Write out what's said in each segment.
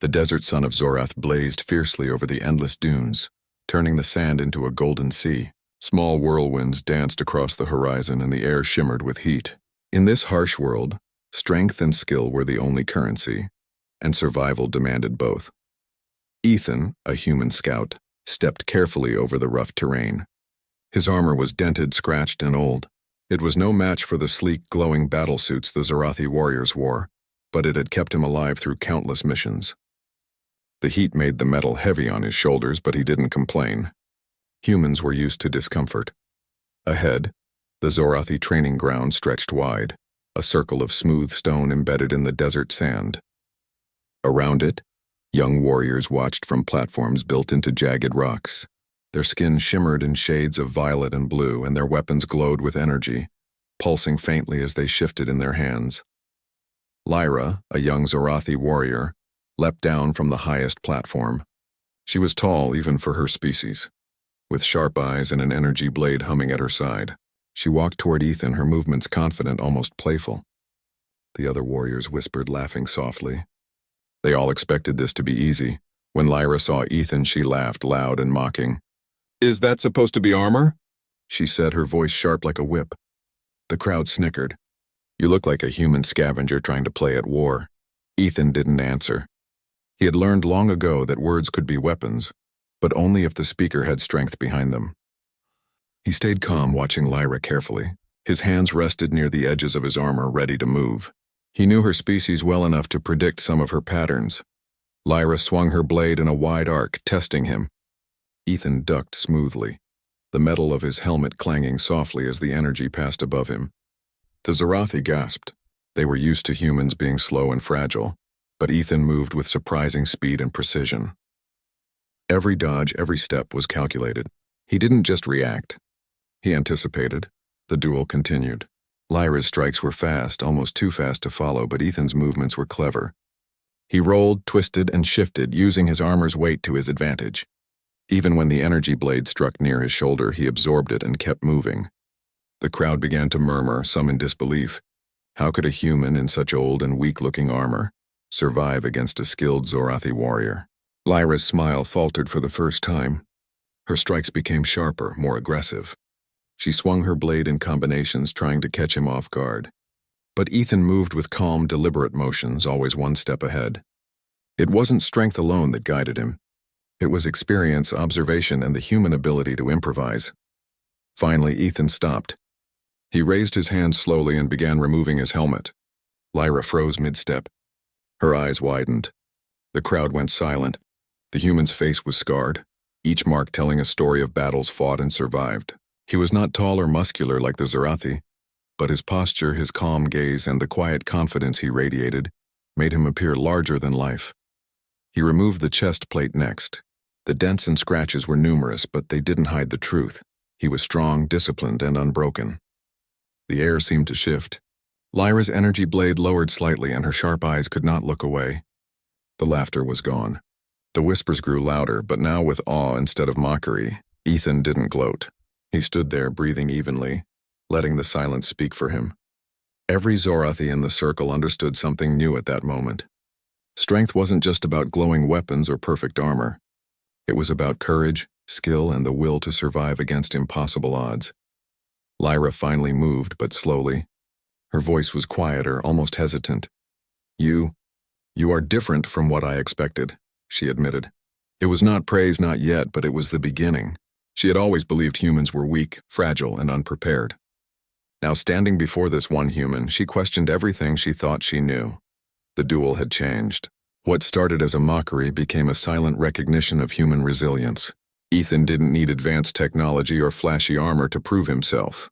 The desert sun of Zorath blazed fiercely over the endless dunes, turning the sand into a golden sea. Small whirlwinds danced across the horizon and the air shimmered with heat. In this harsh world, strength and skill were the only currency, and survival demanded both. Ethan, a human scout, stepped carefully over the rough terrain. His armor was dented, scratched, and old. It was no match for the sleek, glowing battlesuits the Zorathi warriors wore, but it had kept him alive through countless missions. The heat made the metal heavy on his shoulders, but he didn't complain. Humans were used to discomfort. Ahead, the Zorathi training ground stretched wide, a circle of smooth stone embedded in the desert sand. Around it, young warriors watched from platforms built into jagged rocks. Their skin shimmered in shades of violet and blue, and their weapons glowed with energy, pulsing faintly as they shifted in their hands. Lyra, a young Zorathi warrior, leapt down from the highest platform. She was tall even for her species, with sharp eyes and an energy blade humming at her side. She walked toward Ethan, her movements confident, almost playful. The other warriors whispered, laughing softly. They all expected this to be easy. When Lyra saw Ethan, she laughed, loud and mocking. "Is that supposed to be armor?" she said, her voice sharp like a whip. The crowd snickered. "You look like a human scavenger trying to play at war." Ethan didn't answer. He had learned long ago that words could be weapons, but only if the speaker had strength behind them. He stayed calm, watching Lyra carefully. His hands rested near the edges of his armor, ready to move. He knew her species well enough to predict some of her patterns. Lyra swung her blade in a wide arc, testing him. Ethan ducked smoothly, the metal of his helmet clanging softly as the energy passed above him. The Zorathi gasped. They were used to humans being slow and fragile, but Ethan moved with surprising speed and precision. Every dodge, every step was calculated. He didn't just react. He anticipated. The duel continued. Lyra's strikes were fast, almost too fast to follow, but Ethan's movements were clever. He rolled, twisted, and shifted, using his armor's weight to his advantage. Even when the energy blade struck near his shoulder, he absorbed it and kept moving. The crowd began to murmur, some in disbelief. How could a human in such old and weak-looking armor survive against a skilled Zorathi warrior? Lyra's smile faltered for the first time. Her strikes became sharper, more aggressive. She swung her blade in combinations, trying to catch him off guard. But Ethan moved with calm, deliberate motions, always one step ahead. It wasn't strength alone that guided him. It was experience, observation, and the human ability to improvise. Finally, Ethan stopped. He raised his hand slowly and began removing his helmet. Lyra froze mid-step. Her eyes widened. The crowd went silent. The human's face was scarred, each mark telling a story of battles fought and survived. He was not tall or muscular like the Zorathi, but his posture, his calm gaze, and the quiet confidence he radiated made him appear larger than life. He removed the chest plate next. The dents and scratches were numerous, but they didn't hide the truth. He was strong, disciplined, and unbroken. The air seemed to shift. Lyra's energy blade lowered slightly, and her sharp eyes could not look away. The laughter was gone. The whispers grew louder, but now with awe instead of mockery. Ethan didn't gloat. He stood there, breathing evenly, letting the silence speak for him. Every Zorathi in the circle understood something new at that moment. Strength wasn't just about glowing weapons or perfect armor. It was about courage, skill, and the will to survive against impossible odds. Lyra finally moved, but slowly. Her voice was quieter, almost hesitant. You are different from what I expected," she admitted. It was not praise, not yet, but it was the beginning. She had always believed humans were weak, fragile, and unprepared. Now, standing before this one human, she questioned everything she thought she knew. The duel had changed. What started as a mockery became a silent recognition of human resilience. Ethan didn't need advanced technology or flashy armor to prove himself.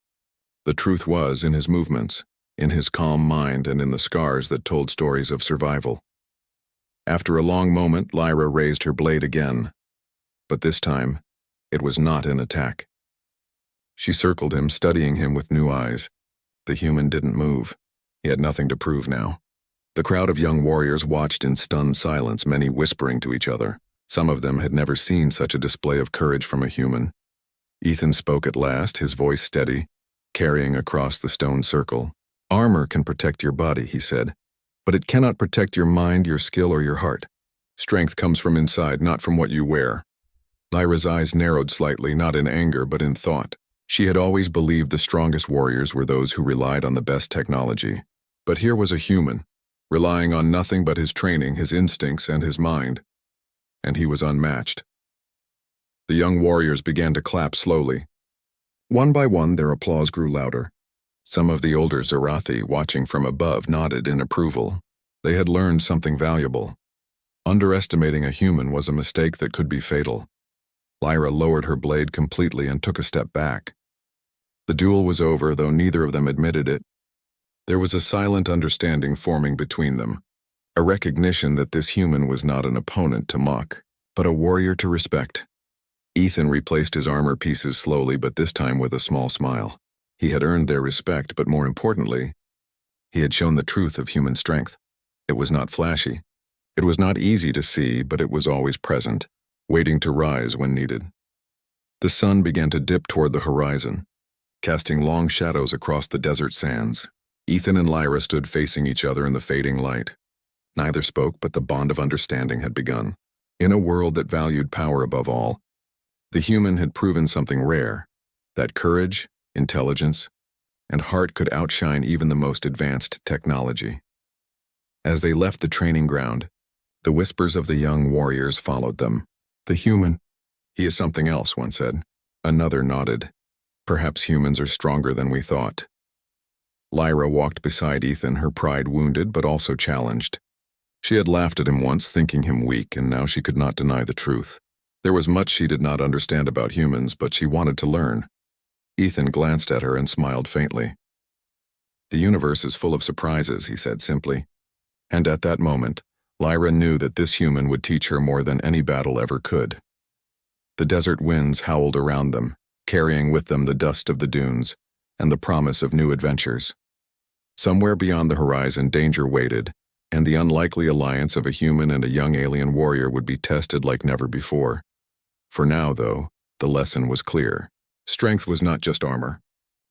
The truth was in his movements, in his calm mind, and in the scars that told stories of survival. After a long moment, Lyra raised her blade again. But this time, it was not an attack. She circled him, studying him with new eyes. The human didn't move. He had nothing to prove now. The crowd of young warriors watched in stunned silence, many whispering to each other. Some of them had never seen such a display of courage from a human. Ethan spoke at last, his voice steady, carrying across the stone circle. "Armor can protect your body," he said, "but it cannot protect your mind, your skill, or your heart. Strength comes from inside, not from what you wear. Lyra's eyes narrowed slightly, not in anger, but in thought. She had always believed the strongest warriors were those who relied on the best technology. But here was a human, relying on nothing but his training, his instincts, and his mind. And he was unmatched. The young warriors began to clap slowly. One by one, their applause grew louder. Some of the older Zorathi, watching from above, nodded in approval. They had learned something valuable. Underestimating a human was a mistake that could be fatal. Lyra lowered her blade completely and took a step back. The duel was over, though neither of them admitted it. There was a silent understanding forming between them, a recognition that this human was not an opponent to mock, but a warrior to respect. Ethan replaced his armor pieces slowly, but this time with a small smile. He had earned their respect, but more importantly, he had shown the truth of human strength. It was not flashy. It was not easy to see, but it was always present, waiting to rise when needed. The sun began to dip toward the horizon, casting long shadows across the desert sands. Ethan and Lyra stood facing each other in the fading light. Neither spoke, but the bond of understanding had begun. In a world that valued power above all, the human had proven something rare, that courage, intelligence, and heart could outshine even the most advanced technology. As they left the training ground, the whispers of the young warriors followed them. The human, he is something else, one said. Another nodded. Perhaps humans are stronger than we thought. Lyra walked beside Ethan, her pride wounded but also challenged. She had laughed at him once, thinking him weak, and now she could not deny the truth. There was much she did not understand about humans, but she wanted to learn. Ethan glanced at her and smiled faintly. The universe is full of surprises, he said simply. And at that moment, Lyra knew that this human would teach her more than any battle ever could. The desert winds howled around them, carrying with them the dust of the dunes and the promise of new adventures. Somewhere beyond the horizon, danger waited, and the unlikely alliance of a human and a young alien warrior would be tested like never before. For now, though, the lesson was clear. Strength was not just armor.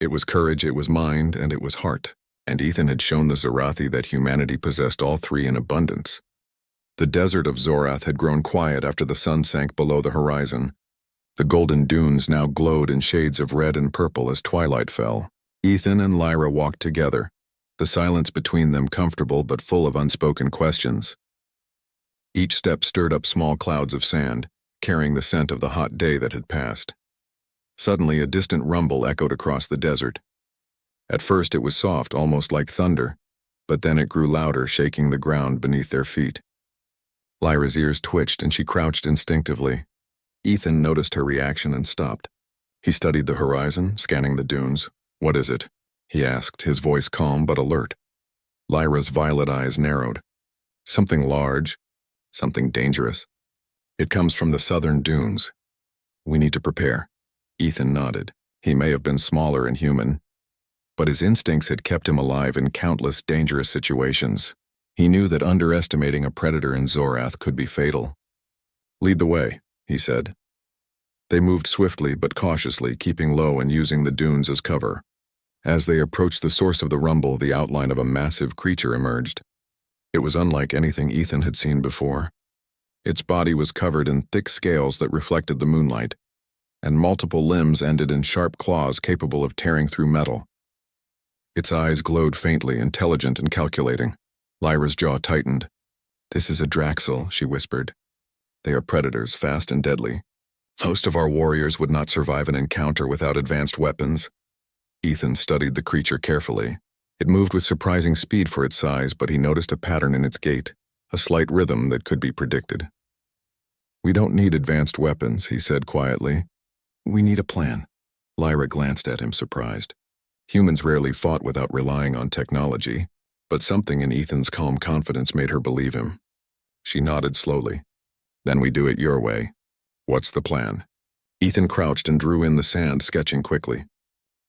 It was courage, it was mind, and it was heart. And Ethan had shown the Zorathi that humanity possessed all three in abundance. The desert of Zorath had grown quiet after the sun sank below the horizon. The golden dunes now glowed in shades of red and purple as twilight fell. Ethan and Lyra walked together, the silence between them comfortable but full of unspoken questions. Each step stirred up small clouds of sand, carrying the scent of the hot day that had passed. Suddenly, a distant rumble echoed across the desert. At first it was soft, almost like thunder, but then it grew louder, shaking the ground beneath their feet. Lyra's ears twitched and she crouched instinctively. Ethan noticed her reaction and stopped. He studied the horizon, scanning the dunes. "What is it?" he asked, his voice calm but alert. Lyra's violet eyes narrowed. "Something large, something dangerous. It comes from the southern dunes. We need to prepare." Ethan nodded. He may have been smaller and human, but his instincts had kept him alive in countless dangerous situations. He knew that underestimating a predator in Zorath could be fatal. "Lead the way," he said. They moved swiftly but cautiously, keeping low and using the dunes as cover. As they approached the source of the rumble, the outline of a massive creature emerged. It was unlike anything Ethan had seen before. Its body was covered in thick scales that reflected the moonlight, and multiple limbs ended in sharp claws capable of tearing through metal. Its eyes glowed faintly, intelligent and calculating. Lyra's jaw tightened. "This is a Draxel," she whispered. "They are predators, fast and deadly. Most of our warriors would not survive an encounter without advanced weapons." Ethan studied the creature carefully. It moved with surprising speed for its size, but he noticed a pattern in its gait, a slight rhythm that could be predicted. "We don't need advanced weapons," he said quietly. "We need a plan." Lyra glanced at him, surprised. Humans rarely fought without relying on technology, but something in Ethan's calm confidence made her believe him. She nodded slowly. "Then we do it your way." "What's the plan?" Ethan crouched and drew in the sand, sketching quickly.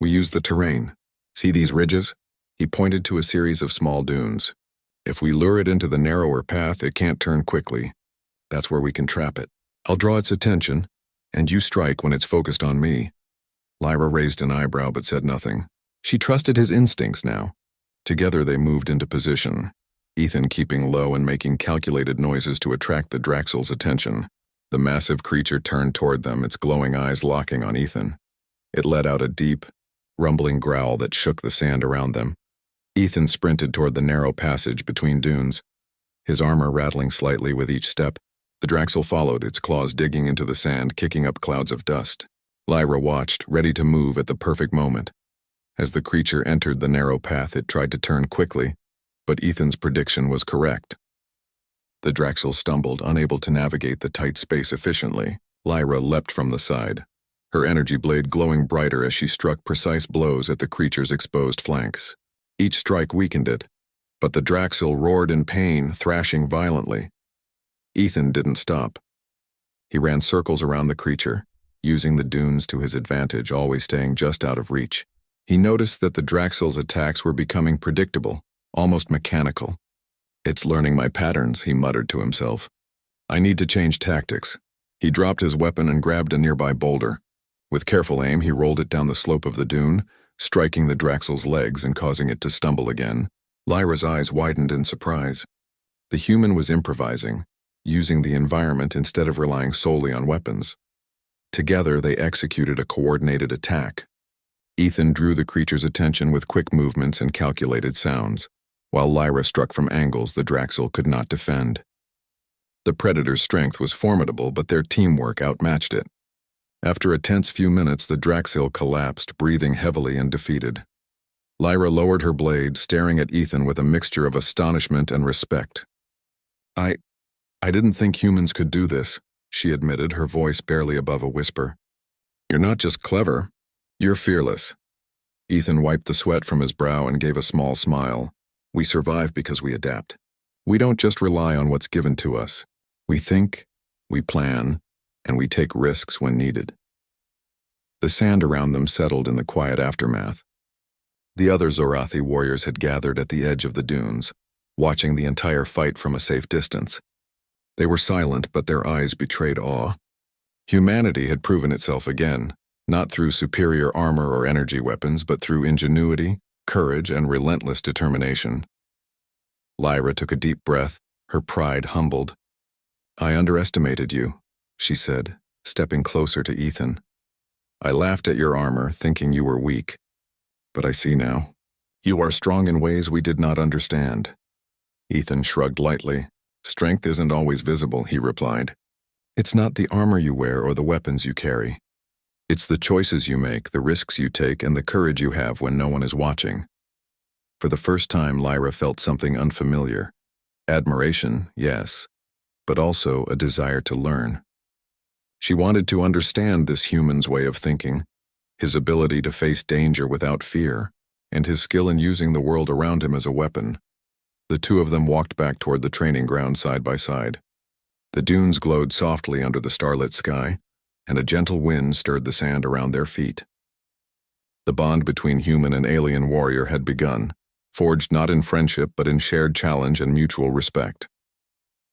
"We use the terrain. See these ridges?" He pointed to a series of small dunes. "If we lure it into the narrower path, it can't turn quickly. That's where we can trap it. I'll draw its attention, and you strike when it's focused on me." Lyra raised an eyebrow but said nothing. She trusted his instincts now. Together they moved into position. Ethan keeping low and making calculated noises to attract the Draxel's attention. The massive creature turned toward them, its glowing eyes locking on Ethan. It let out a deep, rumbling growl that shook the sand around them. Ethan sprinted toward the narrow passage between dunes, his armor rattling slightly with each step. The Draxel followed, its claws digging into the sand, kicking up clouds of dust. Lyra watched, ready to move at the perfect moment. As the creature entered the narrow path, it tried to turn quickly, but Ethan's prediction was correct. The Draxel stumbled, unable to navigate the tight space efficiently. Lyra leapt from the side, her energy blade glowing brighter as she struck precise blows at the creature's exposed flanks. Each strike weakened it, but the Draxel roared in pain, thrashing violently. Ethan didn't stop. He ran circles around the creature, using the dunes to his advantage, always staying just out of reach. He noticed that the Draxel's attacks were becoming predictable, almost mechanical. "It's learning my patterns," he muttered to himself. "I need to change tactics." He dropped his weapon and grabbed a nearby boulder. With careful aim, he rolled it down the slope of the dune, striking the Draxel's legs and causing it to stumble again. Lyra's eyes widened in surprise. The human was improvising, using the environment instead of relying solely on weapons. Together, they executed a coordinated attack. Ethan drew the creature's attention with quick movements and calculated sounds, while Lyra struck from angles the Draxel could not defend. The Predator's strength was formidable, but their teamwork outmatched it. After a tense few minutes, the Draxel collapsed, breathing heavily and defeated. Lyra lowered her blade, staring at Ethan with a mixture of astonishment and respect. I didn't think humans could do this," she admitted, her voice barely above a whisper. "You're not just clever, you're fearless." Ethan wiped the sweat from his brow and gave a small smile. "We survive because we adapt. We don't just rely on what's given to us. We think, we plan, and we take risks when needed." The sand around them settled in the quiet aftermath. The other Zorathi warriors had gathered at the edge of the dunes, watching the entire fight from a safe distance. They were silent, but their eyes betrayed awe. Humanity had proven itself again, not through superior armor or energy weapons, but through ingenuity, courage, and relentless determination. Lyra took a deep breath, her pride humbled. "I underestimated you," she said, stepping closer to Ethan. "I laughed at your armor, thinking you were weak. But I see now. You are strong in ways we did not understand." Ethan shrugged lightly. "Strength isn't always visible," he replied. "It's not the armor you wear or the weapons you carry. It's the choices you make, the risks you take, and the courage you have when no one is watching." For the first time, Lyra felt something unfamiliar. Admiration, yes, but also a desire to learn. She wanted to understand this human's way of thinking, his ability to face danger without fear, and his skill in using the world around him as a weapon. The two of them walked back toward the training ground side by side. The dunes glowed softly under the starlit sky, and a gentle wind stirred the sand around their feet. The bond between human and alien warrior had begun, forged not in friendship but in shared challenge and mutual respect.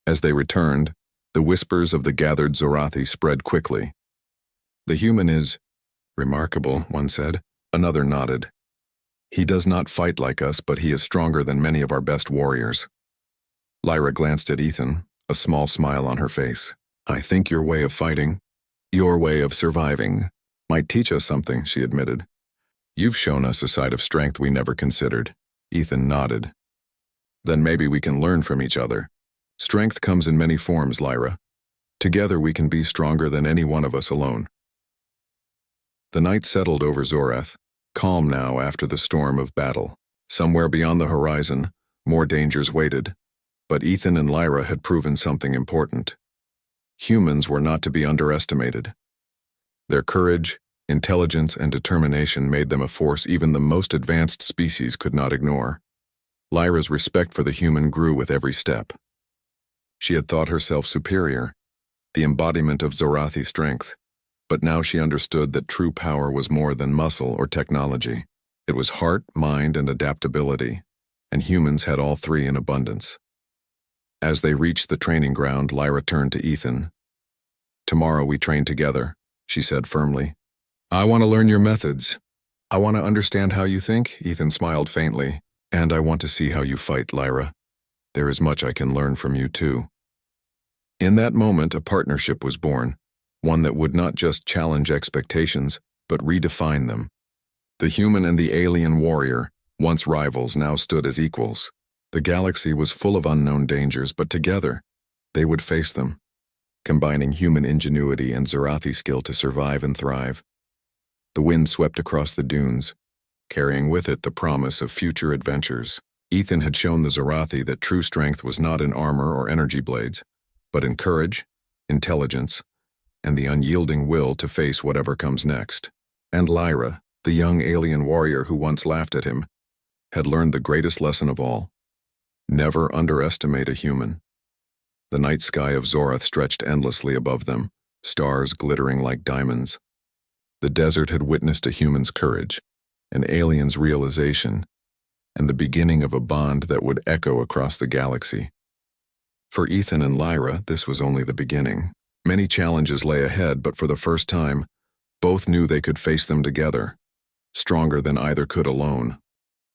As they returned, the whispers of the gathered Zorathi spread quickly. "The human is remarkable," one said. Another nodded. "He does not fight like us, but he is stronger than many of our best warriors." Lyra glanced at Ethan, a small smile on her face. "I think your way of fighting, your way of surviving, might teach us something," she admitted. "You've shown us a side of strength we never considered." Ethan nodded. "Then maybe we can learn from each other. Strength comes in many forms, Lyra. Together we can be stronger than any one of us alone." The night settled over Zorath, calm now after the storm of battle. Somewhere beyond the horizon, more dangers waited, but Ethan and Lyra had proven something important. Humans were not to be underestimated. Their courage, intelligence, and determination made them a force even the most advanced species could not ignore. Lyra's respect for the human grew with every step. She had thought herself superior, the embodiment of Zorathi strength, but now she understood that true power was more than muscle or technology. It was heart, mind, and adaptability, and humans had all three in abundance. As they reached the training ground, Lyra turned to Ethan. "Tomorrow we train together," she said firmly. "I want to learn your methods. I want to understand how you think," Ethan smiled faintly, "and I want to see how you fight, Lyra." There is much I can learn from you too. In that moment, a partnership was born, one that would not just challenge expectations, but redefine them. The human and the alien warrior, once rivals, now stood as equals. The galaxy was full of unknown dangers, but together, they would face them, combining human ingenuity and Zarathi skill to survive and thrive. The wind swept across the dunes, carrying with it the promise of future adventures. Ethan had shown the Zarathi that true strength was not in armor or energy blades, but in courage, intelligence, and the unyielding will to face whatever comes next. And Lyra, the young alien warrior who once laughed at him, had learned the greatest lesson of all: never underestimate a human. The night sky of Zorath stretched endlessly above them, stars glittering like diamonds. The desert had witnessed a human's courage, an alien's realization, and the beginning of a bond that would echo across the galaxy. For Ethan and Lyra, this was only the beginning. Many challenges lay ahead, but for the first time, both knew they could face them together, stronger than either could alone.